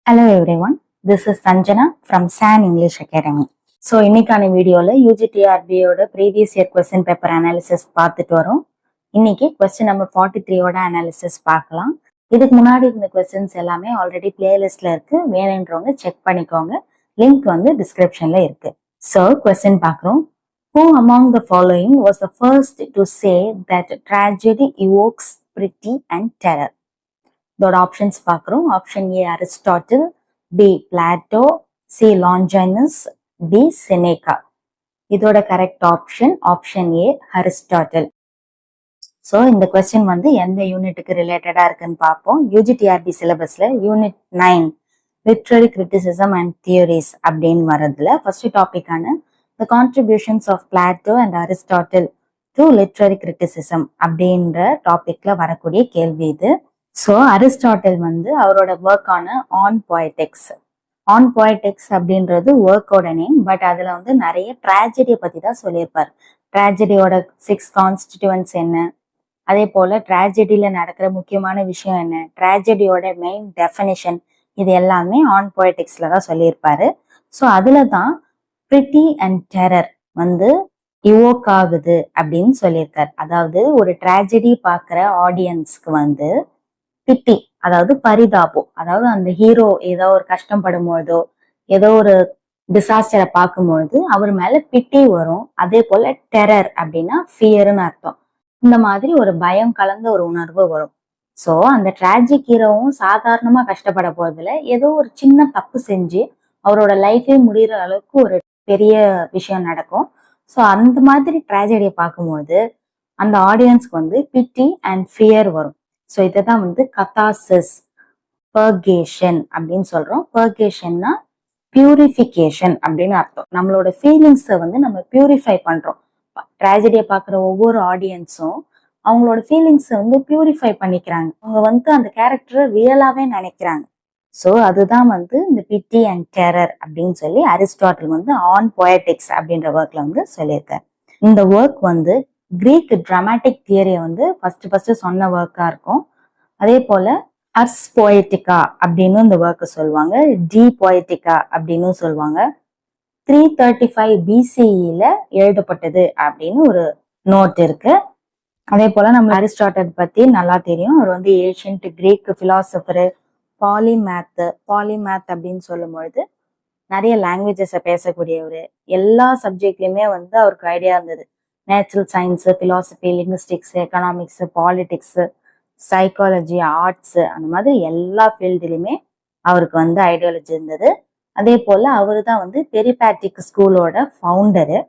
Hello everyone, this is Sanjana from SAN English Academy. So இன்னைக்கான வீடியோல UGTRBயோட previous year question paper analysis பார்த்துட்டு வரோம். இன்னைக்கு கொஸ்டின் நம்பர் 43யோட அனாலிசிஸ் பார்க்கலாம். இதுக்கு முன்னாடி இந்த கொஸ்டின்ஸ் எல்லாமே ஆல்ரெடி பிளேலிஸ்ட்ல இருக்கு, வேணுன்றவங்க செக் பண்ணிக்கோங்க. லிங்க் வந்து டிஸ்கிரிப்ஷன்ல இருக்கு. ஸோ கொஸ்டின் பார்க்குறோம். Who among the following was the first to say that tragedy evokes pity and terror? இதோட ஆப்ஷன்ஸ் பார்க்குறோம். Option A Aristotle, B Plato, C Longinus, D Seneca. இதோட correct option A Aristotle. So இந்த question வந்து எந்த யூனிட்டுக்கு ரிலேட்டடா இருக்குன்னு பார்ப்போம். யூஜிடிஆர்பி சிலபஸ்ல unit 9 literary criticism and theories அப்படின்னு வர்றதுல ஃபர்ஸ்ட் டாபிக்கான the contributions of Plato and Aristotle to literary criticism அப்படின்ற டாபிக்ல வரக்கூடிய கேள்வி இது. ஸோ அரிஸ்டாட்டில் வந்து அவரோட ஒர்க்கான ஆன் பொயட்டிக்ஸ் அப்படின்றது ஒர்க்கோட நேம். பட் அதுல வந்து நிறைய ட்ராஜடியை பத்தி தான் சொல்லியிருப்பார். ட்ராஜடியோட 6 கான்ஸ்டிடியூவன்ஸ் என்ன, அதே போல ட்ராஜடியில நடக்கிற முக்கியமான விஷயம் என்ன, ட்ராஜடியோட மெயின் டெஃபினிஷன், இது எல்லாமே ஆன் பொயட்டிக்ஸ்ல தான் சொல்லியிருப்பாரு. ஸோ அதுல தான் பிரிட்டி அண்ட் டெரர் வந்து இவோக் ஆகுது அப்படின்னு சொல்லியிருக்காரு. அதாவது ஒரு ட்ராஜடி பார்க்குற ஆடியன்ஸ்க்கு வந்து பிட்டி, அதாவது பரிதாபம், அதாவது அந்த ஹீரோ ஏதோ ஒரு கஷ்டப்படும் பொழுதோ ஏதோ ஒரு டிசாஸ்டரை பார்க்கும்பொழுது அவர் மேல பிட்டி வரும். அதே போல டெரர் அப்படின்னா ஃபியர்னு அர்த்தம். இந்த மாதிரி ஒரு பயம் கலந்த ஒரு உணர்வு வரும். ஸோ அந்த டிராஜிக் ஹீரோவும் சாதாரணமா கஷ்டப்பட போறதுல ஏதோ ஒரு சின்ன தப்பு செஞ்சு அவரோட லைஃபே முடிகிற அளவுக்கு ஒரு பெரிய விஷயம் நடக்கும். ஸோ அந்த மாதிரி ட்ராஜடியை பார்க்கும்போது அந்த ஆடியன்ஸ்க்கு வந்து பிட்டி அண்ட் ஃபியர் வரும். ஸோ இதை தான் வந்து கத்தாசிஸ், பர்கேஷன் அப்படின்னு சொல்றோம். பர்கேஷன்னா பியூரிஃபிகேஷன் அப்படின்னு அர்த்தம். நம்மளோட ஃபீலிங்ஸை வந்து நம்ம பியூரிஃபை பண்றோம். ட்ராஜடியை பார்க்குற ஒவ்வொரு ஆடியன்ஸும் அவங்களோட ஃபீலிங்ஸை வந்து பியூரிஃபை பண்ணிக்கிறாங்க. அவங்க வந்து அந்த கேரக்டரை ரியலாவே நினைக்கிறாங்க. ஸோ அதுதான் வந்து இந்த பிட்டி அண்ட் டெரர் அப்படின்னு சொல்லி அரிஸ்டாட்டில் வந்து ஆன் பொயட்டிக்ஸ் அப்படின்ற ஒர்க்ல வந்து சொல்லியிருக்காரு. இந்த ஒர்க் வந்து கிரீக் டிராமாட்டிக் தியரியை வந்து ஃபர்ஸ்ட் சொன்ன ஒர்க்கா இருக்கும். அதே போல அர்ஸ் பொயட்டிகா அப்படின்னு இந்த ஒர்க்கை சொல்லுவாங்க, டி பொயட்டிகா அப்படின்னு சொல்லுவாங்க. 335 BCEல எழுதப்பட்டது அப்படின்னு ஒரு நோட் இருக்கு. அதே போல நம்ம அரிஸ்டாட்டில் பத்தி நல்லா தெரியும். அவர் வந்து ஏன்ஷியன்ட் கிரீக் பிலாசபர், பாலிமேத் அப்படின்னு சொல்லும் பொழுது நிறைய லாங்குவேஜஸை பேசக்கூடியவர். எல்லா சப்ஜெக்ட்லயுமே வந்து அவருக்கு ஐடியா இருந்தது. Natural science, philosophy, linguistics, economics, politics, psychology, arts, அந்த மாதிரி எல்லா ஃபீல்டுலையுமே அவருக்கு வந்து ஐடியாலஜி இருந்தது. அதே போல அவரு தான் வந்து பெரிபேட்டிக் ஸ்கூலோட ஃபவுண்டரு.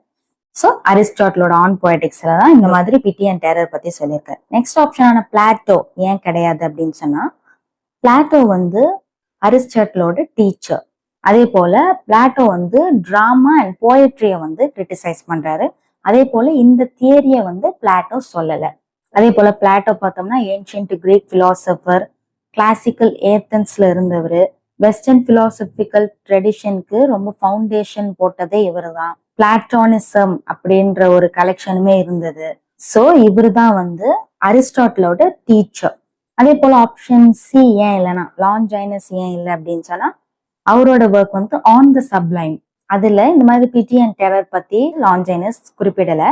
ஸோ அரிஸ்டாட்டிலோட ஆன் பொயட்டிக்ஸ்ல தான் இந்த மாதிரி பிட்டி அண்ட் டெரர் பத்தி சொல்லியிருக்காரு. நெக்ஸ்ட் ஆப்ஷனான பிளாட்டோ ஏன் கிடையாது அப்படின்னு சொன்னா, பிளாட்டோ வந்து அரிஸ்டாட்டிலோட டீச்சர். அதே போல பிளாட்டோ வந்து டிராமா அண்ட் போயட்ரியை வந்து கிரிட்டிசைஸ் பண்றாரு. அதே போல இந்த தியரியை வந்து பிளாட்டோ சொல்லல. அதே போல பிளாட்டோ பார்த்தோம்னா ஏன்ஷியன்ட் கிரீக் பிலாசபர், கிளாசிக்கல் ஏத்தன்ஸ்ல இருந்தவர். வெஸ்டர்ன் பிலாசபிக்கல் ட்ரெடிஷனுக்கு ரொம்ப ஃபவுண்டேஷன் போட்டதே இவரு தான். பிளாட்டோனிசம் அப்படின்ற ஒரு கலெக்ஷனுமே இருந்தது. ஸோ இவரு தான் வந்து அரிஸ்டாட்டிலோட டீச்சர். அதே போல ஆப்ஷன் சி ஏன் இல்லைன்னா லான்ஜைனஸ் ஏன் இல்லை அப்படின்னு சொன்னா, அவரோட ஒர்க் வந்து ஆன் த சப்ளைம். அதுல இந்த மாதிரி பிட்டி அண்ட் டெரர் பத்தி லான்ஜைனஸ் குறிப்பிடல.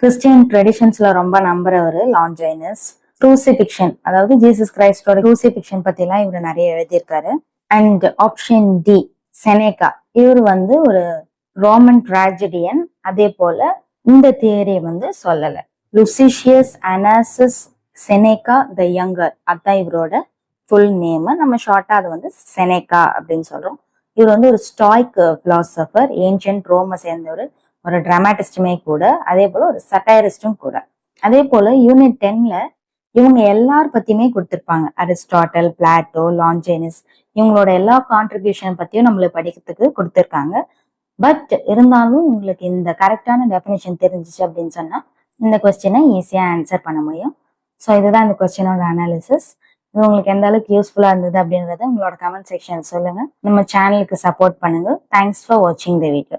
கிறிஸ்டியன் ட்ரெடிஷன்ஸ்ல ரொம்ப நம்புறவர் லான்ஜைனஸ். க்ரூசிபிக்ஷன், அதாவது ஜீசஸ் கிரைஸ்டோட க்ரூசிபிக்ஷன் பத்தி எல்லாம் இவர் நிறைய எழுதியிருக்காரு. அண்ட் ஆப்ஷன் டி செனேகா, இவர் வந்து ஒரு ரோமன் ட்ராஜடியன். அதே போல இந்த தியரியை வந்து சொல்லல. லுசிஷியஸ் அனாசிஸ் செனேகா த யங்கர், அதான் இவரோட ஃபுல் நேம். நம்ம ஷார்ட்டா அது வந்து செனேகா அப்படின்னு சொல்றோம். இவர் வந்து ஒரு ஸ்டாய்க் பிலாசபர், ஏன்ஷியன்ட் ரோமை சேர்ந்தவர், ஒரு டிராமாட்டிஸ்டுமே கூட, அதே போல ஒரு சட்டைரிஸ்டும் கூட. அதே போல யூனிட் 10ல இவங்க எல்லார் பத்தியுமே கொடுத்திருப்பாங்க. அரிஸ்டாட்டில், பிளாட்டோ, லான்ஜைனஸ், இவங்களோட எல்லா கான்ட்ரிபியூஷன் பத்தியும் நம்மளுக்கு படிக்கிறதுக்கு கொடுத்திருக்காங்க. பட் இருந்தாலும் உங்களுக்கு இந்த கரெக்டான டெஃபினேஷன் தெரிஞ்சிச்சு அப்படின்னு சொன்னா இந்த கொஸ்டினை ஈஸியா ஆன்சர் பண்ண முடியும். ஸோ இதுதான் இந்த கொஸ்டினோட அனாலிசிஸ். இது உங்களுக்கு எந்த அளவுக்கு யூஸ்ஃபுல்லா இருந்தது அப்படின்றத உங்களோட கமெண்ட் செக்ஷன் சொல்லுங்க. நம்ம சேனலுக்கு சப்போர்ட் பண்ணுங்க. தேங்க்ஸ் ஃபார் வாட்சிங் த வீடியோ.